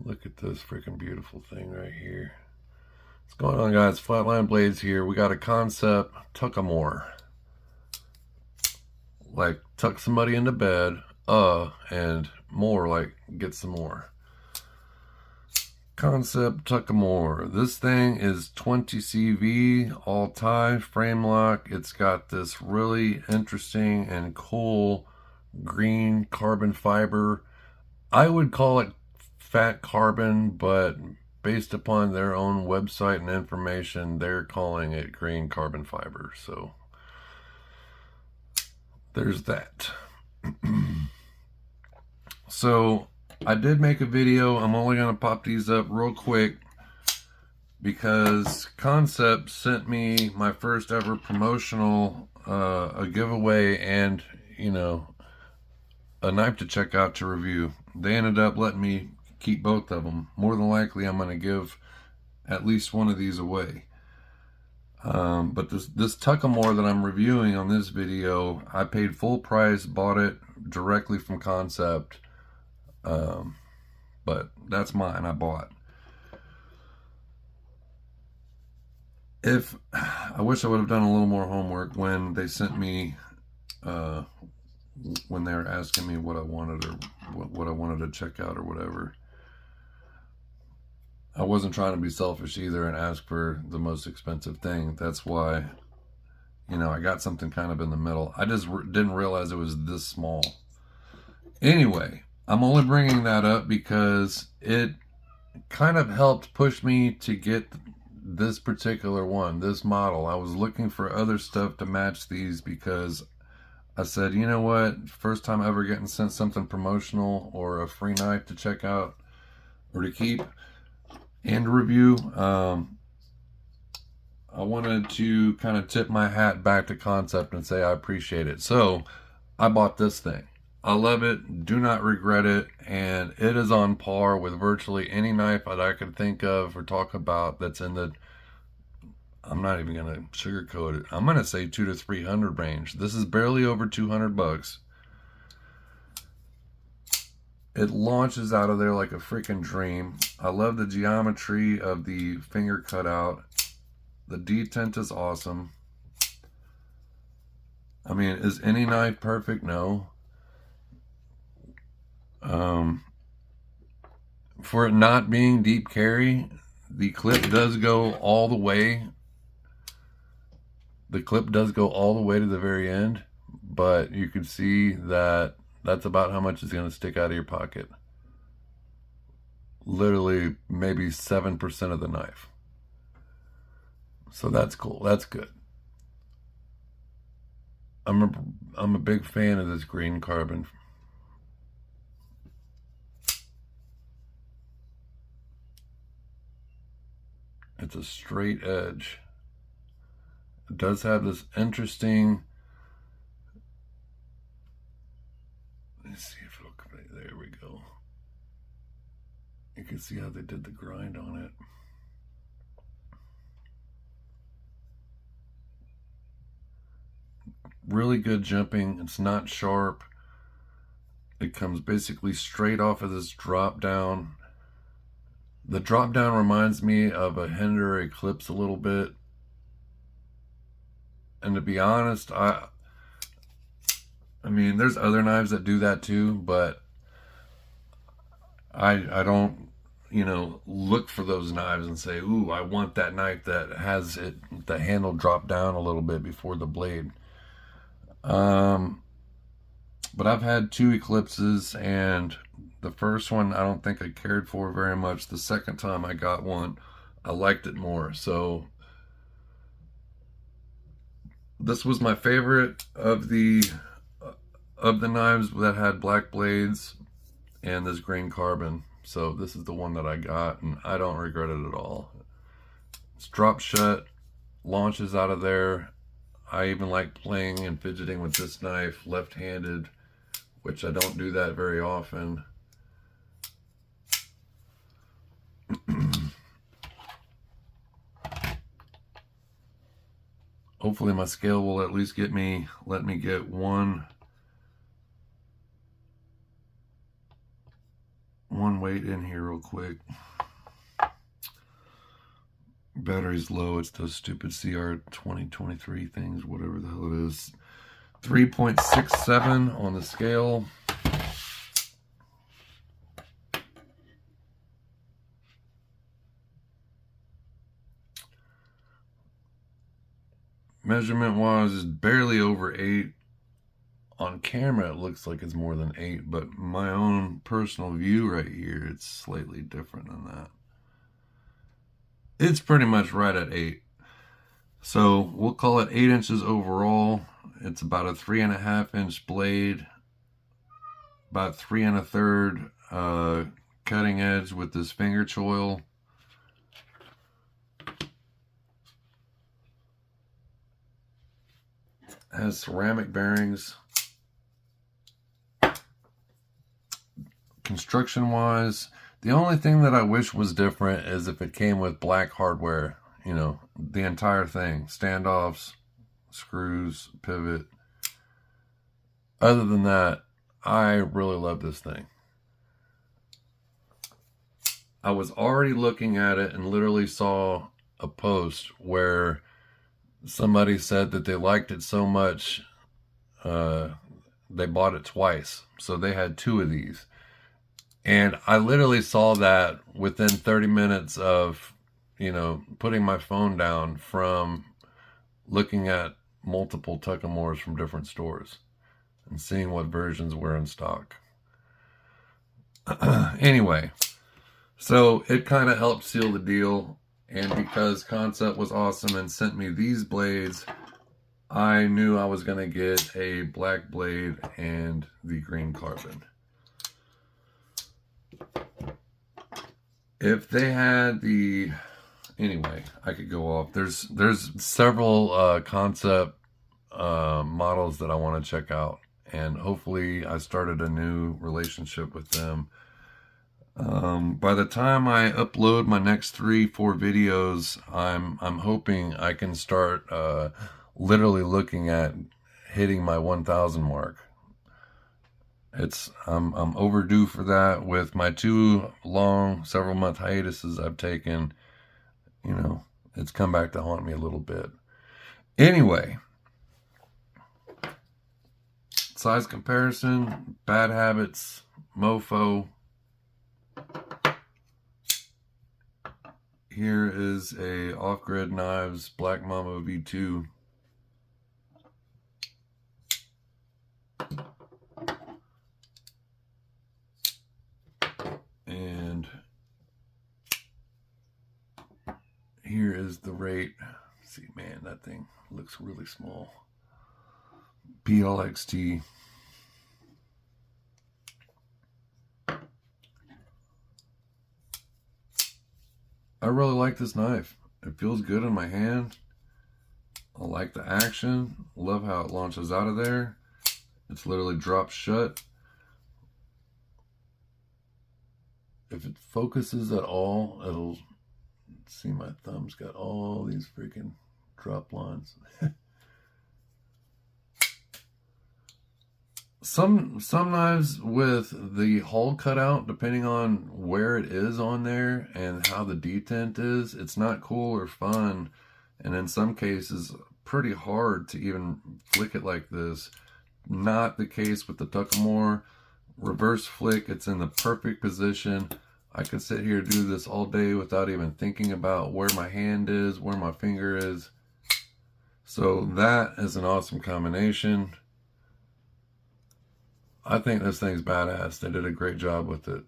Look at this freaking beautiful thing right here. What's going on, guys? Flatline Blades here. We got a Kansept Tuckamore. Like tuck somebody into bed, and more like get some more. Kansept Tuckamore. This thing is 20 CV, all tie, frame lock. It's got this really interesting and cool green carbon fiber. I would call it fat carbon, but based upon their own website and information, they're calling it green carbon fiber. So there's that. So I did make a video. I'm only going to pop these up real quick because Kansept sent me my first ever promotional, a giveaway, and, you know, a knife to check out to review. They ended up letting me keep both of them. More than likely, I'm going to give at least one of these away. But this Tuckamore that I'm reviewing on this video, I paid full price, bought it directly from Kansept. But that's mine, I bought. I wish I would have done a little more homework when they sent me, when they were asking me what I wanted or what I wanted to check out or whatever. I wasn't trying to be selfish either and ask for the most expensive thing. That's why, you know, I got something kind of in the middle. I just didn't realize it was this small. Anyway, I'm only bringing that up because it kind of helped push me to get this particular one, this model. I was looking for other stuff to match these because I said, you know what, first time ever getting sent something promotional or a free knife to check out or to keep and review. I wanted to kind of tip my hat back to Kansept and say I appreciate it. So I bought this thing. I love it, do not regret it, and it is on par with virtually any knife that I could think of or talk about that's in the, I'm not even going to sugarcoat it, I'm going to say 200 to 300 range. This is barely over 200 bucks. It launches out of there like a freaking dream. I love the geometry of the finger cutout. The detent is awesome. I mean, is any knife perfect? No. For it not being deep carry, the clip does go all the way. The clip does go all the way to the very end, but you can see that that's about how much is going to stick out of your pocket. Literally maybe 7% of the knife. So that's cool. That's good. I'm a big fan of this green carbon. It's a straight edge. It does have this interesting, let's see if it'll come, there we go. You can see how they did the grind on it. Really good jumping. It's not sharp. It comes basically straight off of this drop down. The drop down reminds me of a Hinder Eclipse a little bit. And to be honest, I mean, there's other knives that do that too, but I don't, you know, look for those knives and say, ooh, I want that knife that has the handle drop down a little bit before the blade. But I've had 2 Eclipses, and the first one I don't think I cared for very much. The second time I got one, I liked it more. So this was my favorite of the knives that had black blades and this green carbon. So this is the one that I got, and I don't regret it at all. It's drop shut, launches out of there. I even like playing and fidgeting with this knife left-handed, which I don't do that very often. Hopefully my scale will at least let me get one one weight in here real quick. Battery's low. It's those stupid CR 2023 things, whatever the hell it is. 3.67 on the scale. Measurement wise is barely over 8. On camera it looks like it's more than 8, but my own personal view right here, it's slightly different than that. It's pretty much right at 8. So we'll call it 8 inches overall. It's about a 3.5 inch blade, about 3 1/3 cutting edge with this finger choil. Has ceramic bearings. Construction wise, the only thing that I wish was different is if it came with black hardware, you know, the entire thing, standoffs, screws, pivot. Other than that, I really love this thing. I was already looking at it and literally saw a post where somebody said that they liked it so much, they bought it twice. So they had 2 of these. And I literally saw that within 30 minutes of, you know, putting my phone down from looking at multiple Tuckamores from different stores and seeing what versions were in stock. Anyway, so it kind of helped seal the deal. And because Kansept was awesome and sent me these blades, I knew I was going to get a black blade and the green carbon. If they had the, anyway, I could go off. There's several Kansept models that I want to check out, and hopefully I started a new relationship with them. By the time I upload my next 3-4 videos, I'm hoping I can start literally looking at hitting my 1,000 mark. I'm overdue for that with my 2 long several month hiatuses I've taken. You know, it's come back to haunt me a little bit. Anyway, size comparison, bad habits, mofo. Here is a Off-Grid Knives Black Mamba V2. And here is the rate. See, man, that thing looks really small. PLXT. I really like this knife. It feels good in my hand. I like the action. Love how it launches out of there. It's literally dropped shut. If it focuses at all, it'll see my thumb's got all these freaking drop lines. Some knives with the hull cut out, depending on where it is on there and how the detent is, it's not cool or fun, and in some cases pretty hard to even flick it like this. Not the case with the Tuckamore. Reverse flick, it's in the perfect position. I could sit here and do this all day without even thinking about where my hand is, where my finger is. So that is an awesome combination. I think this thing's badass. They did a great job with it.